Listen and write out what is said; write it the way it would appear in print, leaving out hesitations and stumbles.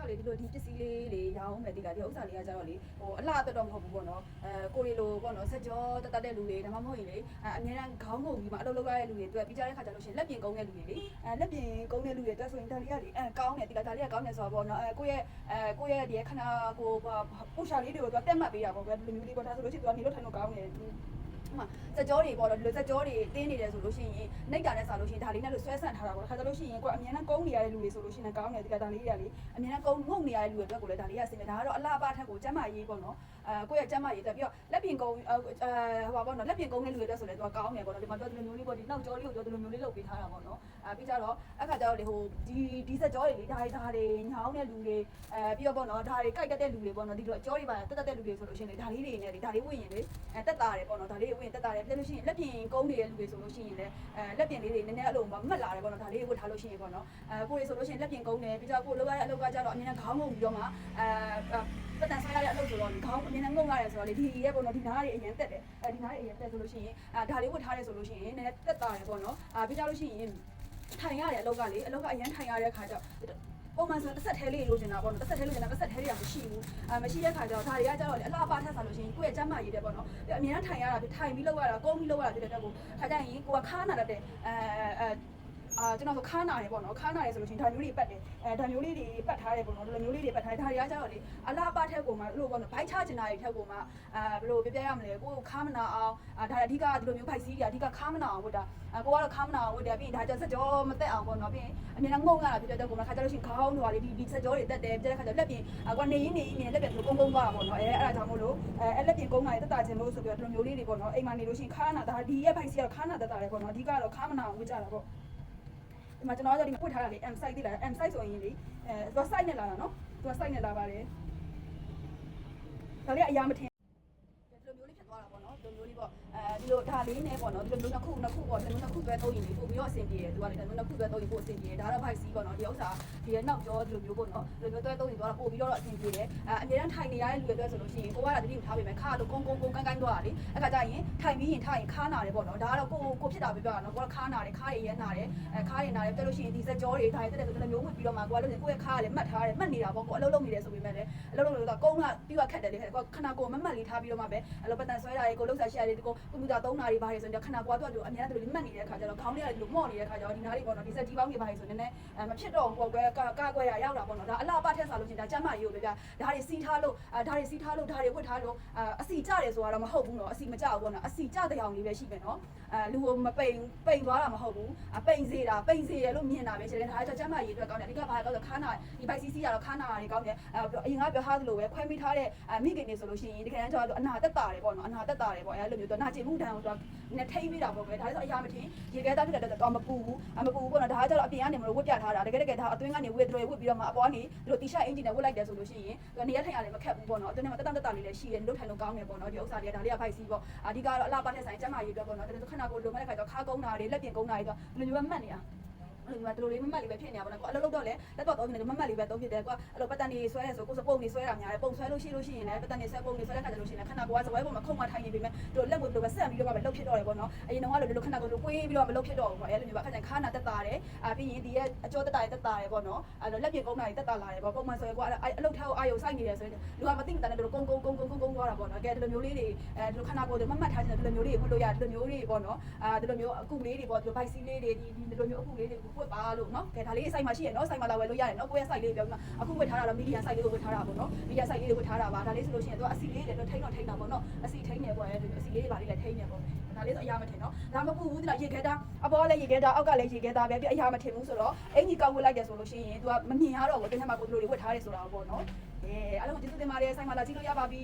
လေဒီလိုဒီပစ္စည်းလေးတွေရောင်းမယ်ဒီကဒီဥစ္စာလေးကကြတော့လေဟိုအလှအတွက်တော့မဟုတ်ဘူးပေါ့နော်ကိုရီလိုပေါ့နော်စကြောတက်တဲ့လူတွေဒါမှမဟုတ်ရင်လေအများအားခေါင်းငုံပြီးမှအလုပ်လုပ်ရတဲ့လူတွေအတွက်ပြီးကြတဲ့ခါကျလို့ရှိရင်လက်ပြင်ကုန်းတဲ့လူတွေလေလက်ပြင်ကုန်းတဲ့လူတွေအတွက်ဆိုရင်ဒါလေးကလေကောင်းတယ်ဒီကဒါလေးကကောင်းတယ်ဆိုတော့ပေါ့နော်ကိုယ့်ရဲ့ဒီခဏကိုပိုရှာလေးတွေကိုတက်မှတ်ပေးတာပေါ့ကွယ်လူမျိုးလေးပေါ့ဒါဆိုလို့ရှိရင်နေလို့ထိုင်လို့ကောင်းတယ်စကြောတွေပေါ့လို့စကြောတွေတင်းနေတယ်ဆိုလို့ရှိရင်နှိပ်တာနဲ့စားလို့ရှိရင်ဒါလေးနဲ့လို့ဆွဲဆန့်ထားတာပေါ့ခါကြလို့ရှိရင်ကိုအမြဲတမ်းကုန်းနေရတဲ့လူတွေဆိုလို့ရှိရင်ကောင်းတယ်ဒီကဒါလေးတွေကလေအမြဲတမ်းကုန်းငုံနေရတဲ့လူတွေအတွက်ကိုလည်းဒါလေးကဆင်တယ်ဒါကတော့အလှပထက်ကိုကျမ်းမာရေးပေါ့နော်ကိုယ့်ရဲ့ကျမ်းမာရေးတက်ပြီးတော့လက်ပြင်ကုန်းဟိုပါပေါ့နော်လက်ပြင်ကုန်းတဲ့လူတွေအတွက်ဆိုလည်းသူကကောင်းတယ်ပေါ့နော်ဒီမှာပြောဒီလိုမျိုးလေးပေါ့ဒီနောက်ကြောလေးကိုပြောဒီလိုမျိုးလေးလုပ်ပေးထားတာပေါ့နော်ပြီးကြတော့အခါကျတော့လေဟိုဒီစကြောတွေလေဒါတွေညောင်းတဲ့လူတွေပြီးတော့ပေါ့နော်ဒါတွေကြိုက်တတ်တဲ့လူတွေပေါ့နော်ဒီလိုအကြောတွေပါတက်တဲ့လူတွေဆိုလို့ရှိရင်လေဒါလေးတွေနဲ့လေဒါလေးဝင်ရင်လေတက်တာတယ်ပေါ့နော်ဒါလေးဝင်တက်တာတယ်ပြလို့ရှိရင်လက်ပြင်ကုန်းနေတဲ့လူတွေဆိုလို့ရှိရင်လည်းလက်ပြင်လေးတွေနည်းနည်းအဲ့လိုမှတ်လာတယ်ပေါ့နော်ဒါလေးဝတ်ထားလို့ရှိရင်ပေါ့နော်ကိုယ်တွေဆိုလို့ရှိရင်လက်ပြင်ကုန်းတယ်ပြီးတော့ကိုလောက်ရတဲ့အလုပ်ကကြတော့အမြင်နဲ့ခေါင်းငုံပြီးတော့မှပတ်တန်ဆွဲရတဲ့အလုပ်ဆိုတော့ခေါင်းအမြင်နဲ့ငုံရတယ်ဆိုတော့လေဒီရဲ့ပေါ့နော်ဒီနားတွေအရင်တက်တယ်ဒီနားတွေအရင်တက်ဆိုလို့ရှိရင်ဒါလေးဝတ်ထားတယ်ဆိုလို့ရှိရင်နည်းနည်းတက်တာတယ်ပေါ့နော်ပြီးကြလို့ရှိရင်ထိုင်ရတဲ့အလုပ်ကလေအလုပ်ကအရင်ထိုင်ရတဲ့ခါကျပုံမှန်ဆိုတစ်ဆက်သေးလေးလိုချင်တာပေါ့နော်တစ်ဆက်သေးလိုချင်တာတစ်ဆက်သေးတွေကမရှိဘူးမရှိတဲ့ခါကျတော့ဒါတွေကကျတော့လေအလှပထက်ဆာလို့ရှိရင်ကိုယ့်ရဲ့ကျန်းမာရေးတဲ့ပေါ့နော်အမြင်နဲ့ထိုင်ရတာထိုင်ပြီးလောက်ရတာကုန်းပြီးလောက်ရတာဖြစ်တဲ့အတွက်ကိုခါကျရင်ကိုကခါနာတတ်တဲ့ကျွန်တော်ဆိုခါနာတယ်ပေါ့နော်ခါနာတယ်ဆိုလို့ရှိရင်ဒါမျိုးတွေပတ်တယ်ဒါမျိုးလေးတွေပတ်ထားတယ်ပေါ့နော်ဒီလိုမျိုးလေးတွေပတ်ထားတယ်ဒါတွေကကျတော့လေအလှပထက်ကိုမှလို့ပေါ့နော်ဘိုက်ချချင်တာတွေထက်ကိုမှဘယ်လိုပြပြရမလဲကိုခါမနာအောင်ဒါအဓိကဒီလိုမျိုးဘိုက်စီးတွေအဓိကခါမနာအောင်ဝတ်တာကိုကတော့ခါမနာအောင်ဝတ်တယ်ပြီးရင်ဒါကျစကြောမတက်အောင်ပေါ့နော်ပြီးရင်အမြင်နဲ့ငုံရတာဖြစ်တဲ့အတွက်ကိုမှခါကျလို့ရှိရင်ခေါင်းတွေဒီစကြောတွေတက်တယ်ပြတဲ့ခါကျလက်ပြင်ကိုနေရင်းလက်ပြင်ကုန်းသွားတာပေါ့နော်အဲ့ဒါကြောင့်မို့လို့လက်ပြင်ကုန်းတာတွေတက်တာခြင်းလို့ဆိုပြီးတော့ဒီလိုမျိုးလေးတွေပေါ့နော်အိမ်မှာနေလို့ရှိရင်ခါနာဒါဒီရဲ့ဘိုက်စီးကတော့ခါနာတက်တာတယ်ပေါ့နော်အဓိကတော့ခါမနာအောင်ဝတ်ကြတာပေါ့ဒီမှာကျွန်တော်တို့ဒီမှာဖွင့်ထားတာလေ M site တိလာ M site ဆိုရင်လေသူက site နဲ့လာတာနော်သူက site နဲ့လာပါတယ်ဒါလေးအရာမထင်ဒီလိုမျိုးလေးဖြစ်သွားတာပေါ့နော်ဒီလိုမျိုးလေးပေါ့ဒီလိုဒါလေးနဲ့ပေါ့နော်ဒီလိုမျိုးနှစ်ခုပေါ့ဒီလိုနှစ်ခုတွဲသုံးရင်လေပို့ပြီးတော့အဆင်ပြေတယ်သူကလေဒီလိုနှစ်ခုတွဲသုံးရင်ပို့အဆင်ပြေတယ်ဒါတော့ bike စီးပေါ့နော်ဒီဥစ္စာဒီရဲ့နောက်ကျောဒီလိုမျိုးပေါ့နော်ဒီလိုမျိုးတွဲသုံးရင်တော့ပို့ပြီးတော့အဆင်ပြေတယ်အများအားထိုင်နေရတဲ့လူတွေအတွက်ဆိုလို့ရှိရင်ကိုကတတိကိုထားပေးမယ်ခါလို့ကုန်းကိုင်းသွားတာလေအဲ့ခါကျရင်ထိုင်ပြီးရင်ထားရင်ခါနာတယ်ပေါ့နော်ဒါကတော့ကိုဖြစ်တာပြပြတာနော်ကိုကခါနာတယ်ခါရည်ရဲနာတယ်ခါရည်နာတယ်ပြလို့ရှိရင်ဒီစကြောတွေဒါတွေတက်တယ်ဆိုဒီလိုမျိုးဝင်ပြီးတော့မှကိုကလို့ကိုရဲ့ခါကလည်းမှတ်ထားတယ်မှတ်နေတာပေါ့ကိုအလုပ်လုပ်နေတယ်ဆိုပေမဲ့လည်းအလုပ်လုပ်လို့တော့ကုန်းကပြီးတော့ခက်တယ်လေကိုခဏကိုမမှတ်လေးထားပြီးတော့မှပဲအလုပ်ပတ်တန်ဆွဲတာတွေကိုလှုပ်ရှားရှာတွေကိုကွန်ပျူတာသုံးတာတွေပါတယ်ဆိုရင်ခဏကွာတော့အများကြီးတို့မှတ်နေတဲ့ခါကျတော့ခေါင်းတွေကဒီလိုမော့နေတဲ့ခါကျတော့ဒီနားလေးပေါ့နော်ဒီစက်တီးပေါင်းတွေပါတယ်ဆိုနည်းနည်းမဖြစ်တော့ဘူးကွယ်ကာကွယ်ရရောက်တာပေါ့နော်ဒါအလှပထက်စားလို့ရှင်ဒါကျမ်းမာရေးကိုပဲဗျာဒါတွေစီးထားလို့ဒါတွေဝတ်ထားလို့အစီကြတယ်ဆိုတာတော့မဟုတ်ဘူးနော်အစီမကြဘူးပေါ့နော်အစီကြတဲ့အောင်လေးပဲရှိပဲနော်လူကိုမပိန်သွားတာမဟုတ်ဘူးပိန်စေတယ်လို့မြင်တာပဲရှင်ဒါကကျမ်းမာရေးအတွက်ကောင်းတယ်အဓိကဘာလဲဆိုခါနာဒီဘိုက်စီးရတော့ခါနာတွေကောင်းတယ်အရင်ကပြောထားသလိုပဲခွဲမိထားတဲ့မိခင်တွေဆိုလို့ရှိရင်ဒီခါကျတော့အနာတက်တာတယ်ပေါ့နော်အနာတက်တာတယ်ပေါ့အဲလိုမျိုးတော့နာကျင်မှုတန်းကိုတော့နဲ့ထိမ့်ပေးတာပေါ့ကွယ်ဒါဆိုအရာမထင်ရေခဲသားဖြစ်တဲ့တော့မပူဘူးပေါ့နော်ဒါကကျတော့အပြင်ကနေမလို့ဝတ်ပြထားတာတကယ်ဒါအတွင်းကနေဝတ်ပြီးတော့မှအပေါ်ကနေဒီလိုတီရှပ်အင်ဂျင်နဲ့ဝတ်လိုက်တယ်ဆိုလို့ရှိရင်သူကနေရထိုင်ရတယ်မခက်ဘူးပေါ့နော်အတွင်းထဲမှာတက်တာလေးလည်းရှိတယ်လုတ်ထိုင်လို့ကောင်းတယ်ပေါ့နော်ဒီဥစ္စာတွေကဒါလေးကဘိုက်စီးပေါ့အဓိကတော့အလားပါတဲ့ဆိုင်ကျမ်းမာရေးအတွက်ပေါ့နော်ခဏကိုလိုမဲ့တဲ့ခါကျတော့ခါကုန်းတာတွေလက်ပြင်ကုန်းတာတွေတော့ဒီလိုမျိုးမှတ်နေတာဒီမှာတို့လေးမမှတ်လေးပဲဖြစ်နေတာပေါ့နော်အလုပ်လုပ်တော့လေလက်တော့တော့နေတယ်မမှတ်လေးပဲသုံးဖြစ်တယ်ကွာအဲ့လိုပတ်တန်နေဆွဲရဲဆိုကိုစပုံနေဆွဲတာများတယ်ပုံဆွဲလို့ရှိရင်လည်းပတ်တန်နေဆွဲပုံနေဆွဲတဲ့ခါကျလို့ရှိရင်ခဏကိုကစပွဲပုံမှာခုံမထိုင်နေပြီမဲ့တို့လက်ကိုတို့ပဲဆက်ပြီးတော့မှလှုပ်ဖြစ်တော့တယ်ပေါ့နော်အရင်တော့ကလိုခဏကိုတို့ကွေးပြီးတော့မလှုပ်ဖြစ်တော့ဘူးပေါ့အဲ့လိုမျိုးပါခါကျခါနာတက်တာတယ်ပြီးရင်ဒီရဲ့အကျော်တက်တာတက်တာတယ်ပေါ့နော်အဲ့လိုလက်ပြင်ကုန်းတာတက်တာလာတယ်ပေါ့ပုံမှန်ဆိုရင်ကွာအလုပ်ထားကိုအာယုံစိုက်နေတယ်ဆိုရင်လူကမသိမတန်တဲ့တို့ကုန်းသွားတာပေါ့နော်ကဲဒီလိုမျိုးလေးတွေဒီလိုခဏကိုတို့မမှတ်ထားချင်တဲ့ဒီလိုမျိုးလေးကိုလို့ရဒီလိုမျိုးလေးပေါ့နော်ဒီလိုမျိုးအကူလေးတွေပေါ့ဒီလိုဘိုက်စီးလေးတွေဒီလိုမျိုးအကူလေးတွေကိုပွတ်ပါလို့နော်ကဲဒါလေးဆိုင်မှာရှိရနော်ဆိုင်မှာလာဝယ်လို့ရတယ်နော်ကိုယ့်ရဲ့ site လေးပြောပြီးမှအခုဝယ်ထားတာတော့ media site လေးကိုဝယ်ထားတာပေါ့နော် media site လေးကိုဝယ်ထားတာပါဒါလေးဆိုလို့ရှိရင်သူကအစီလေးတွေတော့ထိန်းတာပေါ့နော်အစီထိန်းနေပေါ့အဲ့ဒီအစီလေးတွေပါလေးလည်းထိန်းနေပေါ့ဒါလေးဆိုအရာမထင်နော်ဒါမပူဘူးဒီလားရေခဲတာအပေါ်လည်းရေခဲတာအောက်ကလည်းရေခဲတာပဲပြီးအရာမထင်ဘူးဆိုတော့အင်ကြီးကောက်ဝတ်လိုက်တယ်ဆိုလို့ရှိရင်သူကမမြင်ရတော့ဘူးတကယ်မှကိုတို့တွေဝတ်ထားတယ်ဆိုတာပေါ့နော်အဲ့လိုကျေးဇူးတင်ပါတယ်ဆိုင်မှာလာကြည့်လို့ရပါပြီ